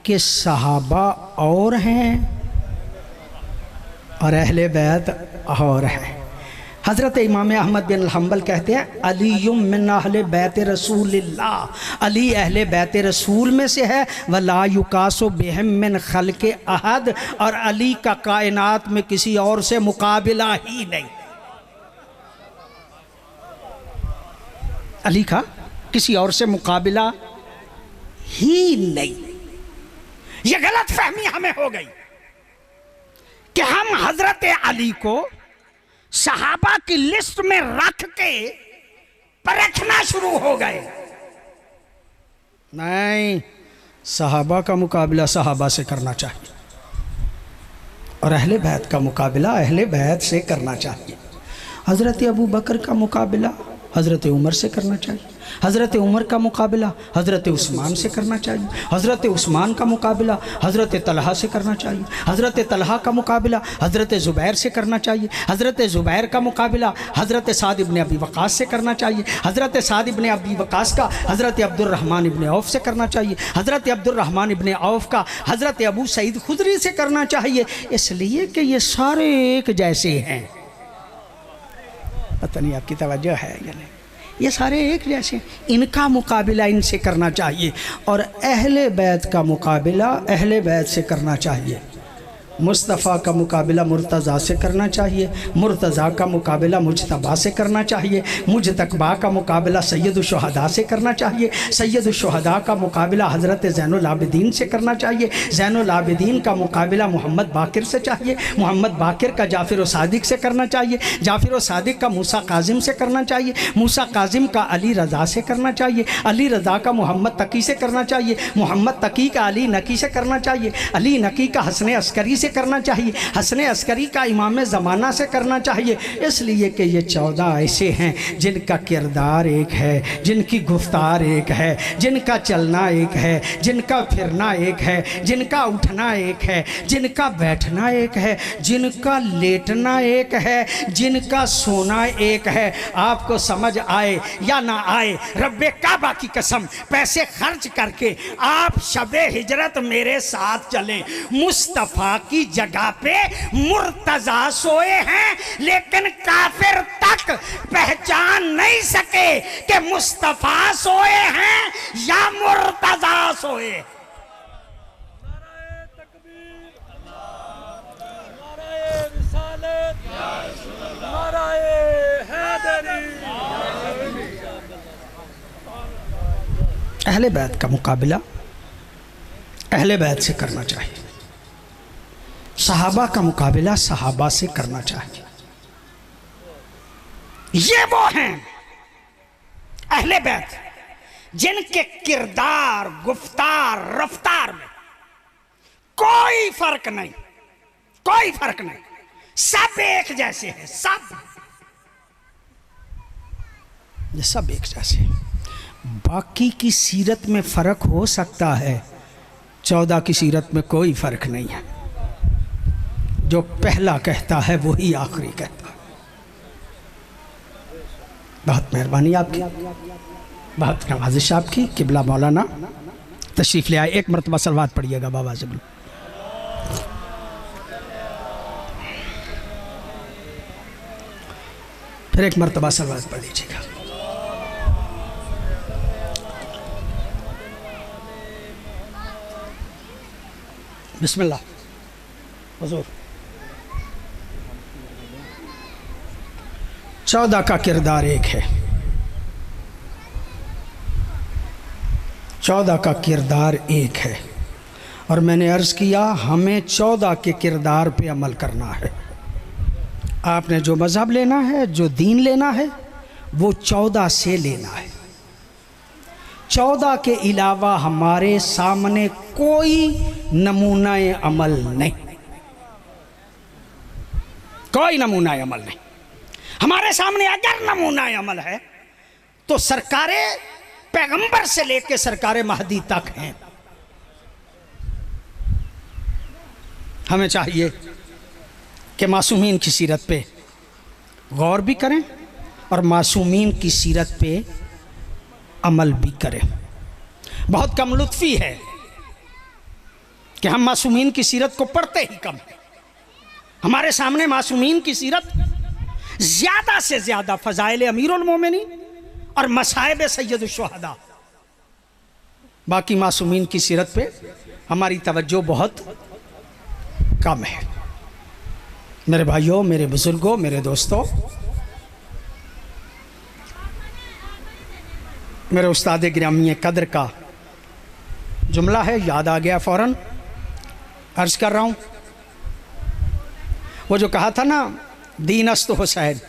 कि सहाबा और हैं और अहले बैत और हैं। हज़रत इमाम अहमद बिन हम्बल कहते हैं अलीयुम मिन अहले बैत रसूलिल्लाह, अली अहले बैत रसूल में से है। वला युकासो बिहिम मिन खल्के अहद, और अली का कायनात में किसी और से मुकाबिला ही नहीं। अली का किसी और से मुकाबिला ही नहीं। ये गलत फहमी हमें हो गई कि हम हजरत अली को सहाबा की लिस्ट में रख के परखना शुरू हो गए। नहीं, सहाबा का मुकाबला सहाबा से करना चाहिए और अहले बैत का मुकाबला अहले बैत से करना चाहिए। हजरत अबू बकर का मुकाबला हज़रत उमर से करना चाहिए। हज़रत उमर का मुकाबला हज़रत उस्मान से करना चाहिए। हज़रत उस्मान का मुकाबला हज़रत तलहा से करना चाहिए। हज़रत तलहा का मुकाबला हज़रत ज़ुबैर से करना चाहिए। हज़रत ज़ुबैर का मुकाबला हज़रत साद इब्ने अबी वक़ास से करना चाहिए। हज़रत साद इब्ने अबी वक़ास का हज़रत अब्दुर्रहमान इब्ने औफ से करना चाहिए। हज़रत अब्दुर्रहमान इब्ने औफ का हज़रत अबू सईद खुदरी से करना चाहिए, इसलिए कि ये सारे एक जैसे हैं। पता नहीं आपकी तवज्जो है या नहीं। ये सारे एक जैसे, इनका मुकाबला इनसे करना चाहिए और अहले बैत का मुकाबला अहले बैत से करना चाहिए। मुस्तफ़ा का मुकाबला मुर्तज़ा से करना चाहिए। मुर्तज़ा का मुकाबला मुजतबा से करना चाहिए। मुजतबा का मुकाबला सैयदुश्शुहदा से करना चाहिए। सैयदुश्शुहदा का मुकाबला हज़रत ज़ैनुल आबिदीन से करना चाहिए। ज़ैनुल आबिदीन का मुकाबला मोहम्मद बाकिर से चाहिए। मोहम्मद बाकिर का जाफ़िर व सादिक से करना चाहिए। जाफ़िर व सादिक का मूसा काजिम से करना चाहिए। मूसा काजिम का अली रज़ा से करना चाहिए। अली रज़ा का मोहम्मद तकी से करना चाहिए। मोहम्मद तकी का अली नकी से करना चाहिए। अली नकी का हसन अस्करी से करना चाहिए। हसन अस्करी का इमाम ज़माना से करना चाहिए। इसलिए कि ये 14 ऐसे हैं जिनका किरदार एक है, जिनकी गुफ्तार एक है, जिनका चलना एक है, जिनका फिरना एक है, जिनका उठना एक है, जिनका बैठना एक है, जिनका लेटना एक है, जिनका सोना एक है। आपको समझ आए या ना आए, रब्बे काबा की कसम पैसे खर्च करके आप शबे हिजरत मेरे साथ चलें। मुस्तफ़ा की जगह पे मुर्तजा सोए हैं, लेकिन काफिर तक पहचान नहीं सके कि मुस्तफा सोए हैं या मुर्तजा सोए। अहले बैत का मुकाबला अहले बैत से करना चाहिए। सहाबा का मुकाबला सहाबा से करना चाहिए। ये वो हैं अहले बैत जिनके किरदार, गुफ्तार, रफ्तार में कोई फर्क नहीं, कोई फर्क नहीं, सब एक जैसे हैं। सब ये सब एक जैसे। बाकी की सीरत में फर्क हो सकता है, 14 की सीरत में कोई फ़र्क नहीं है। जो पहला कहता है वही आखिरी कहता है। बहुत मेहरबानी आपकी, बहुत नवाजिश आपकी। किबला मौलाना तशरीफ़ ले आए। एक मरतबा सलवात पढ़िएगा बाबा से। फिर एक मरतबा सलवात पढ़ लीजिएगा। बिस्मिल्लाह। हुजूर 14 का किरदार एक है। 14 का किरदार एक है। और मैंने अर्ज़ किया हमें 14 के किरदार पे अमल करना है। आपने जो मज़हब लेना है, जो दीन लेना है, वो 14 से लेना है। 14 के अलावा हमारे सामने कोई नमूना अमल नहीं, कोई नमूना अमल नहीं। हमारे सामने अगर नमूना अमल है तो सरकारे पैगंबर से लेकर सरकारे महदी तक हैं। हमें चाहिए कि मासूमीन की सीरत पे गौर भी करें और मासूमीन की सीरत पे अमल भी करें। बहुत कम लुत्फ़ी है कि हम मासूमीन की सीरत को पढ़ते ही कम है। हमारे सामने मासूमीन की सीरत ज़्यादा से ज़्यादा फ़ज़ाइल अमीरुल मोमिनीन और मसाइब सैयद शुहदा, बाकी मासूमीन की सीरत पे हमारी तवज्जो बहुत कम है। मेरे भाइयों, मेरे बुज़ुर्गों, मेरे दोस्तों, मेरे उस्ताद गिरामी कदर का जुमला है, याद आ गया फ़ौरन अर्ज़ कर रहा हूँ। वो जो कहा था ना, दीन अस्त हुसैन,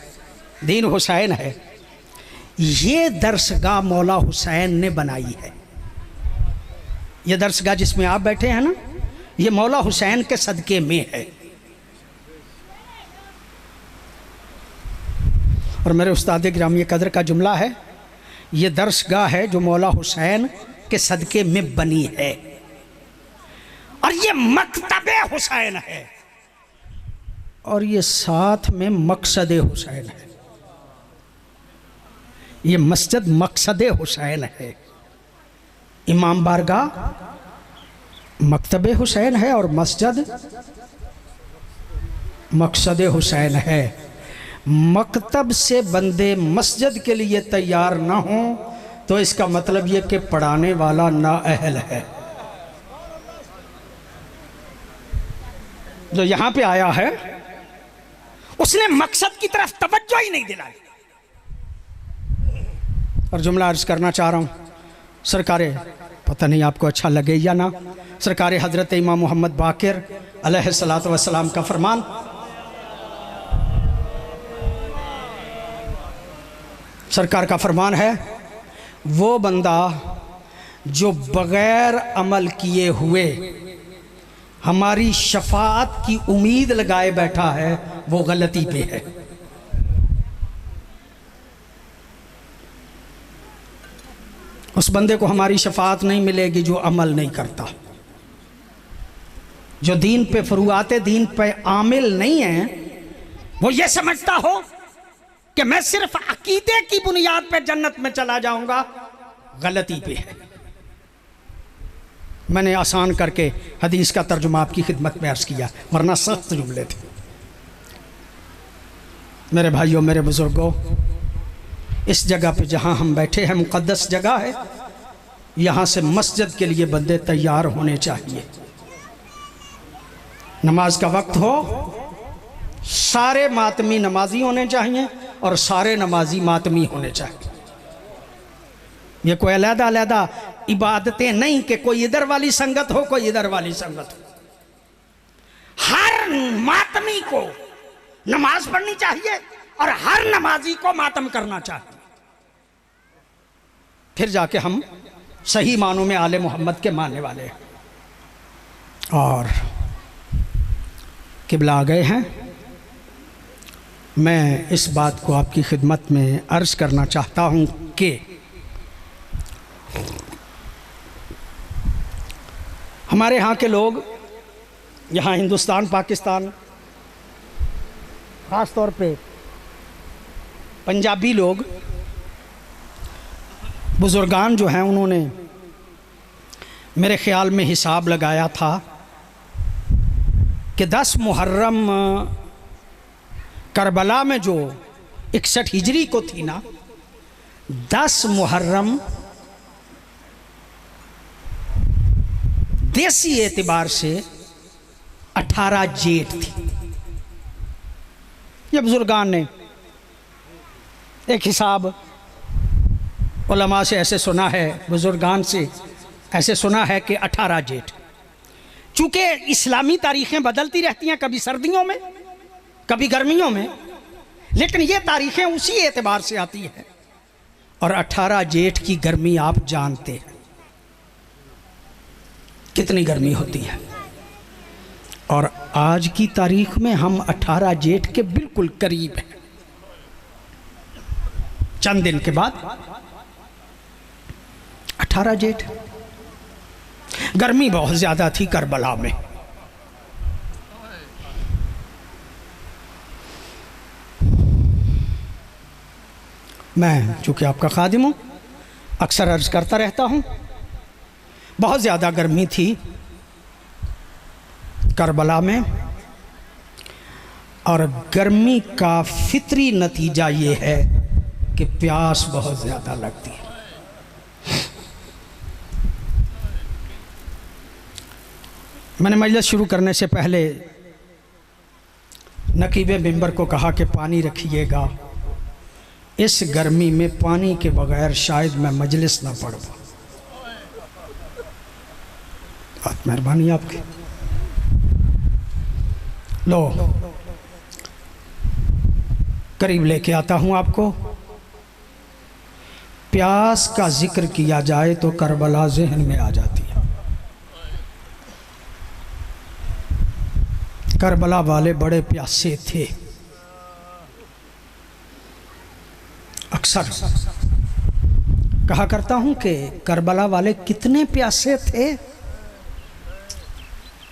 दीन हुसैन है। ये दरसगाह मौला हुसैन ने बनाई है। ये दरसगाह जिसमें आप बैठे हैं ना, ये मौला हुसैन के सदक़े में है। और मेरे उस्ताद गिरामी कदर का जुमला है, ये दरसगाह है जो मौला हुसैन के सदक़े में बनी है, और ये मकतबे हुसैन है, और ये साथ में मकसद हुसैन है। ये मस्जिद मकसद हुसैन है। इमाम बारगाह मकतबे हुसैन है और मस्जिद मकसद हुसैन है। मकतब से बंदे मस्जिद के लिए तैयार ना हो तो इसका मतलब ये कि पढ़ाने वाला नाअहल है। जो यहाँ पे आया है उसने मकसद की तरफ तवज्जो ही नहीं दिलाई। और जुमला अर्ज करना चाह रहा हूँ, सरकारे, पता नहीं आपको अच्छा लगे या ना, सरकारे हज़रत इमाम मोहम्मद बाक़िर अलैहिस्सलातु वस्सलाम का फरमान, सरकार का फरमान है, वो बंदा जो बग़ैर अमल किए हुए हमारी शफाअत की उम्मीद लगाए बैठा है वो गलती पे है। उस बंदे को हमारी शफाअत नहीं मिलेगी जो अमल नहीं करता, जो दीन पे फरूआते दीन पे आमिल नहीं है। वो ये समझता हो कि मैं सिर्फ अकीदे की बुनियाद पे जन्नत में चला जाऊंगा, गलती पे है। मैंने आसान करके हदीस का तर्जुमा आपकी खिदमत में अर्ज किया, वरना सख्त जुमले थे। मेरे भाइयों, मेरे बुजुर्गों, इस जगह पे जहाँ हम बैठे हैं मुक़द्दस जगह है। यहाँ से मस्जिद के लिए बंदे तैयार होने चाहिए। नमाज का वक्त हो, सारे मातमी नमाजी होने चाहिए और सारे नमाजी मातमी होने चाहिए। ये कोई अलग-अलग इबादतें नहीं कि कोई इधर वाली संगत हो, कोई इधर वाली संगत हो। हर मातमी को नमाज पढ़नी चाहिए और हर नमाजी को मातम करना चाहिए। फिर जाके हम सही मानों में आले मोहम्मद के मानने वाले हैं। और किबला आ गए हैं। मैं इस बात को आपकी खिदमत में अर्ज़ करना चाहता हूँ कि हमारे यहाँ के लोग, यहाँ हिंदुस्तान पाकिस्तान, ख़ास तौर पे पंजाबी लोग, बुज़ुर्गान जो हैं, उन्होंने मेरे ख़्याल में हिसाब लगाया था कि 10 मुहर्रम करबला में जो 61 हिजरी को थी ना, 10 मुहर्रम देसी एतबार से 18 जेठ थी। ये बुजुर्गान ने एक हिसाब उलमा से ऐसे सुना है, बुजुर्गान से ऐसे सुना है कि 18 जेठ। चूँकि इस्लामी तारीख़ें बदलती रहती हैं, कभी सर्दियों में कभी गर्मियों में, लेकिन ये तारीख़ें उसी एतबार से आती हैं। और 18 जेठ की गर्मी आप जानते हैं कितनी गर्मी होती है। और आज की तारीख में हम 18 जेठ के बिल्कुल करीब हैं। चंद दिन के बाद 18 जेठ, गर्मी बहुत ज़्यादा थी करबला में। मैं चूँकि आपका खादिम हूँ, अक्सर अर्ज़ करता रहता हूँ, बहुत ज़्यादा गर्मी थी करबला में। और गर्मी का फितरी नतीजा ये है कि प्यास बहुत ज़्यादा लगती है। मैंने मजलिस शुरू करने से पहले नकीबे मिंबर को कहा कि पानी रखिएगा, इस गर्मी में पानी के बगैर शायद मैं मजलिस ना पढ़ पाऊँ। बहुत मेहरबानी आपकी। लो करीब लेके आता हूँ आपको। प्यास का जिक्र किया जाए तो करबला जहन में आ जाती है। करबला वाले बड़े प्यासे थे। अक्सर कहा करता हूं कि करबला वाले कितने प्यासे थे।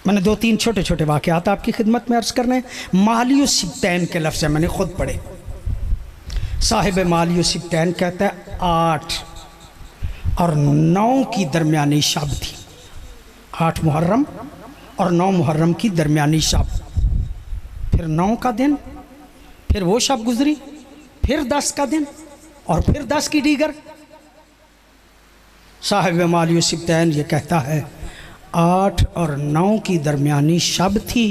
मैंने 2-3 छोटे छोटे वाक़यात आपकी खिदमत में अर्ज करने। मालियो सिब्तैन के लफ्ज़ मैंने खुद पढ़े। साहिब मालियो सिब्तैन कहता है 8 और 9 की दरमियानी शब थी। 8 मुहर्रम और 9 मुहर्रम की दरमियानी शब, फिर 9 का दिन, फिर वो शब गुजरी, फिर 10 का दिन और फिर 10 की दीगर। साहिब मालियो सिब्तैन ये कहता है 8 और 9 की दरमियानी शब थी।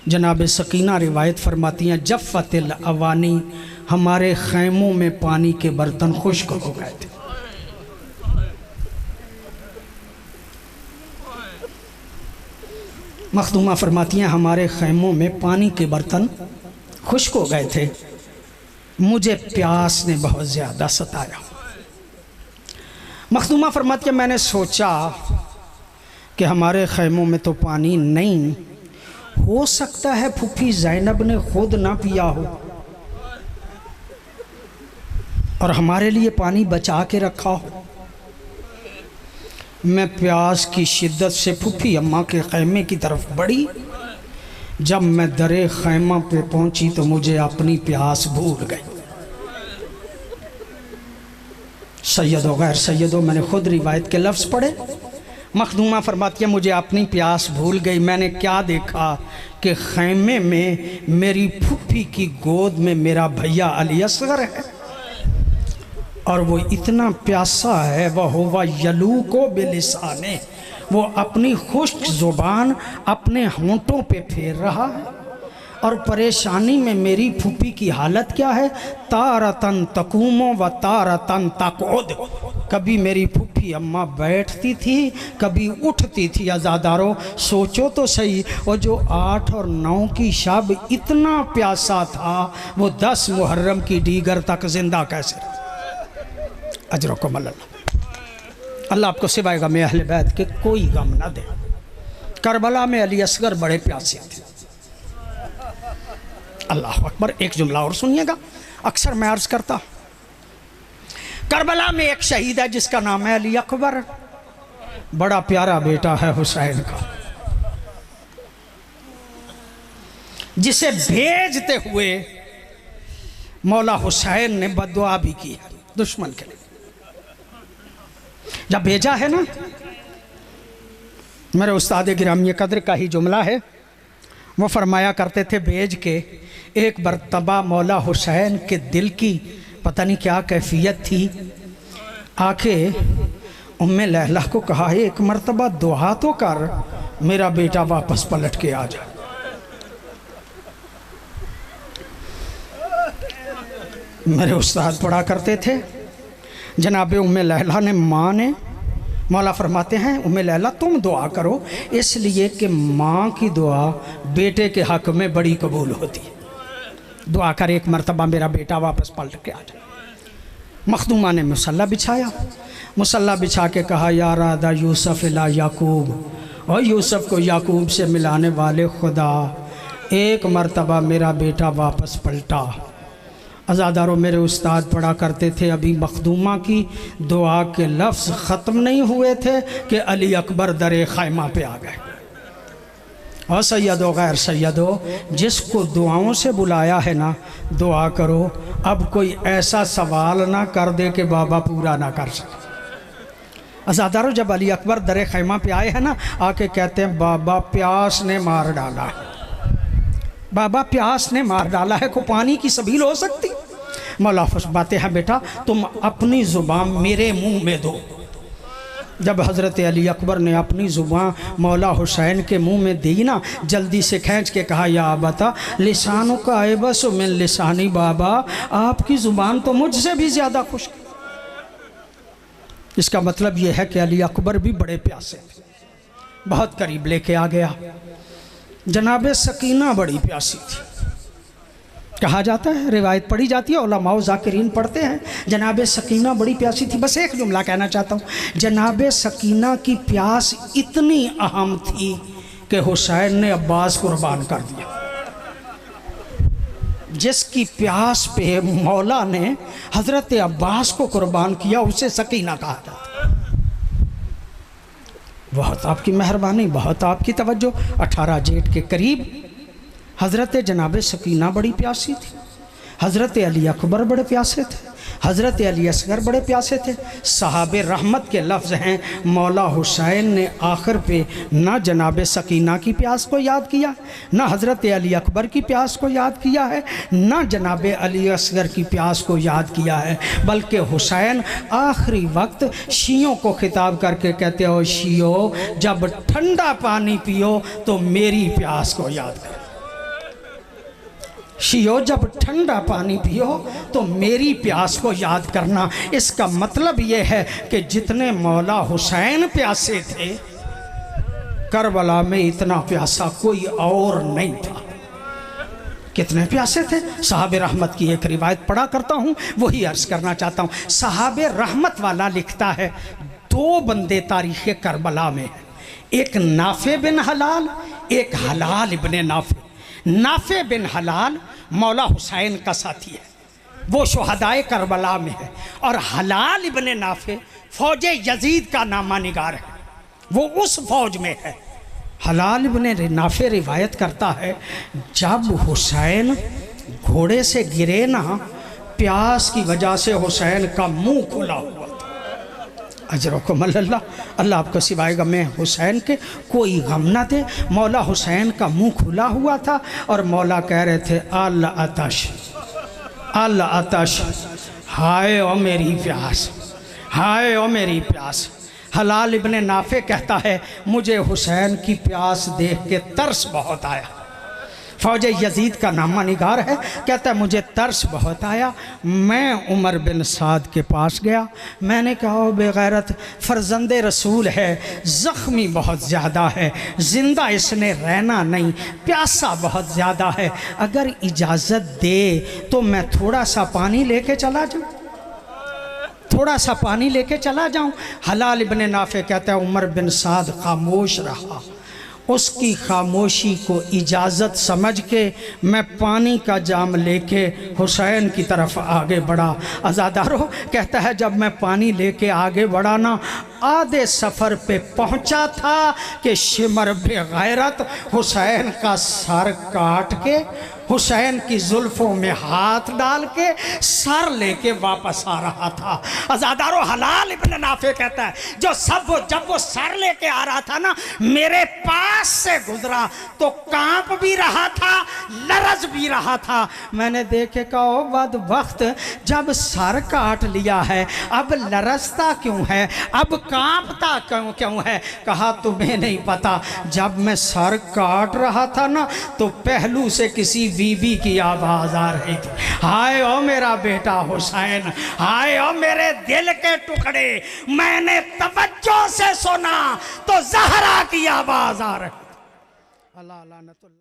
जनाब सकीना रिवायत फरमाती हैं जफ़्फ़तिल अवानी, हमारे खैमों में पानी के बर्तन खुश्क हो गए थे। मखदूमा फरमाती हैं हमारे खैमों में पानी के बर्तन खुश्क हो गए थे। मुझे प्यास ने बहुत ज़्यादा सताया। मखदूमा फरमाती हैं मैंने सोचा कि हमारे खैमों में तो पानी नहीं, हो सकता है फूफी ज़ैनब ने खुद ना पिया हो और हमारे लिए पानी बचा के रखा हो। मैं प्यास की शिद्दत से फूफी अम्मा के खैमे की तरफ बढ़ी। जब मैं दरे खैमा पे पहुंची तो मुझे अपनी प्यास भूल गई। सैयदो गैर सैयदो, मैंने खुद रिवायत के लफ्ज़ पढ़े। मखदूमा फरमाती है मुझे अपनी प्यास भूल गई। मैंने क्या देखा कि खैमे में मेरी फूफी की गोद में मेरा भैया अली असगर है और वो इतना प्यासा है, वह हुआ यलू को बिलिसाने, वो अपनी खुश्क ज़ुबान अपने होंठों पे फेर रहा है। और परेशानी में मेरी फूफी की हालत क्या है, तारतन तकूमो व तारतन तक़उद। कभी मेरी फूफी अम्मा बैठती थी, कभी उठती थी। अज़ादारो सोचो तो सही, वो जो 8 और 9 की शब इतना प्यासा था, वो 10 मुहर्रम की दीगर तक जिंदा कैसे रहा। अजरकुम अल्लाह। अल्लाह आपको सिवाय गम अहले बैत के कोई गम ना दे। करबला में अली असगर बड़े प्यासे थे। अल्लाह अकबर। एक जुमला और सुनिएगा, अक्सर मैं अर्ज करता, करबला में एक शहीद है जिसका नाम है अली अकबर। बड़ा प्यारा बेटा है हुसैन का। जिसे भेजते हुए मौला हुसैन ने बद्दुआ भी की है दुश्मन के लिए। जब भेजा है ना, मेरे उस्ताद गिरामी कदर का ही जुमला है, वो फरमाया करते थे भेज के एक मरतबा मौला हुसैन के दिल की पता नहीं क्या कैफियत थी, आके उम्मे लैला को कहा है एक मरतबा दुआ तो कर मेरा बेटा वापस पलट के आ जाए। मेरे उस्ताद पढ़ा करते थे, जनाब उम्मे लैला ने, माँ ने, मौला फरमाते हैं उम्मे लैला तुम दुआ करो इसलिए कि माँ की दुआ बेटे के हक़ में बड़ी कबूल होती है। दुआ कर एक मरतबा मेरा बेटा वापस पलट के आ जाए। मखदूमा ने मुसल्ला बिछाया, मुसल्ला बिछा के कहा या रादा यूसुफ इला याकूब, और यूसुफ को याकूब से मिलाने वाले खुदा एक मरतबा मेरा बेटा वापस पलटा। अज़ादारों, मेरे उस्ताद पढ़ा करते थे, अभी मखदूमा की दुआ के लफ्ज़ ख़त्म नहीं हुए थे कि अली अकबर दरे खैमा पे आ गए। और सैयदो गैर सैयदो, जिसको दुआओं से बुलाया है ना, दुआ करो। अब कोई ऐसा सवाल ना कर दे कि बाबा पूरा ना कर सके। अज़ादारों, जब अली अकबर दरे खैमा पे आए हैं ना, आके कहते हैं बाबा प्यास ने मार डाला है, बाबा प्यास ने मार डाला है, को पानी की सबील हो सकती। मौला फरमाते हैं बेटा तुम अपनी ज़ुबान मेरे मुंह में दो। जब हज़रत अली अकबर ने अपनी ज़ुबान मौला हुसैन के मुंह में दी ना, जल्दी से खींच के कहा या बता लिसानों का ऐबस मिन लिसानी, बाबा आपकी ज़ुबान तो मुझसे भी ज़्यादा खुश। इसका मतलब यह है कि अली अकबर भी बड़े प्यासे थे, बहुत करीब लेके आ गया। जनाब सकीना बड़ी प्यासी थी, कहा जाता है, रिवायत पढ़ी जाती है, उलमाओ ज़ाकिरीन पढ़ते हैं, जनाब सकीना बड़ी प्यासी थी। बस एक जुमला कहना चाहता हूँ, जनाब सकीना की प्यास इतनी अहम थी कि हुसैन ने अब्बास कुर्बान कर दिया। जिसकी प्यास पे मौला ने हज़रत अब्बास को कुर्बान किया उसे सकीना कहा जाता है। बहुत आपकी मेहरबानी, बहुत आपकी तवज्जो। 18 जेठ के करीब हज़रत जनाब सकीना बड़ी प्यासी थी, हज़रत अली अकबर बड़े प्यासे थे, हज़रत अली असगर बड़े प्यासे थे। सहाबे रहमत के लफ्ज़ हैं, मौला हुसैन ने आखिर पे ना जनाब सकीना की प्यास को याद किया, ना हज़रत अली अकबर की प्यास को याद किया है, ना जनाब अली असगर की प्यास को याद किया है, बल्कि हुसैन आखिरी वक्त शियों को खिताब करके कहते हो शियो जब ठंडा पानी पियो तो मेरी प्यास को याद करो। शियो जब ठंडा पानी पियो तो मेरी प्यास को याद करना। इसका मतलब यह है कि जितने मौला हुसैन प्यासे थे, करबला में इतना प्यासा कोई और नहीं था। कितने प्यासे थे। साहब रहमत की एक रिवायत पढ़ा करता हूँ, वही अर्ज़ करना चाहता हूँ। साहब रहमत वाला लिखता है, 2 बंदे तारीख़ करबला में, एक नाफे बिन हलाल, एक हलाल इब्ने नाफे। नाफे बिन हलाल मौला हुसैन का साथी है, वो शुहदाए करबला में है, और हलाल इब्ने नाफे फ़ौज यजीद का नामा निगार है, वो उस फौज में है। हलाल इब्ने नाफे रिवायत करता है, जब हुसैन घोड़े से गिरे ना, प्यास की वजह से हुसैन का मुंह खुला हुआ था। अजरकुम अल्लाह, अल्लाह आपको सिवाय गमे हुसैन के कोई गम ना दे। मौला हुसैन का मुंह खुला हुआ था और मौला कह रहे थे अल आतश, अल आतश, हाय ओ मेरी प्यास, हाय ओ मेरी प्यास। हलाल इब्ने नाफे कहता है, मुझे हुसैन की प्यास देख के तरस बहुत आया। फ़ौज यजीद का नामा निगार है, कहता है मुझे तरस बहुत आया। मैं उमर बिन साद के पास गया, मैंने कहा बेगैरत, फ़र्जंदे रसूल है, ज़ख्मी बहुत ज़्यादा है, ज़िंदा इसने रहना नहीं, प्यासा बहुत ज़्यादा है, अगर इजाज़त दे तो मैं थोड़ा सा पानी लेके चला जाऊँ, थोड़ा सा पानी लेके चला जाऊँ। हलाल इब्ने नाफे कहता है उमर बिन साद खामोश रहा, उसकी खामोशी को इजाज़त समझ के मैं पानी का जाम लेके हुसैन की तरफ आगे बढ़ा। अज़ादारो कहता है जब मैं पानी लेके आगे बढ़ा ना, आधे सफ़र पे पहुंचा था कि शिमर बेगैरत हुसैन का सर काट के, हुसैन की जुल्फों में हाथ डाल के सर लेके वापस आ रहा था। अज़ादारो हलाल इब्न नाफे कहता है जब वो सर लेके आ रहा था ना, मेरे पास से गुजरा तो कांप भी रहा था, लरज भी रहा था। मैंने देखे कहा ओ बदबख्त, जब सर काट लिया है अब लरजता क्यों है, अब कांपता क्यों है? कहा तुम्हें नहीं पता, जब मैं सर काट रहा था ना तो पहलू से किसी बीबी की आवाज आ रही थी, हाय ओ मेरा बेटा हुसैन, हाय ओ मेरे दिल के टुकड़े। मैंने तवज्जो से सुना तो ज़हरा की आवाज आ रही। अल्लाह लानतुल्लाह।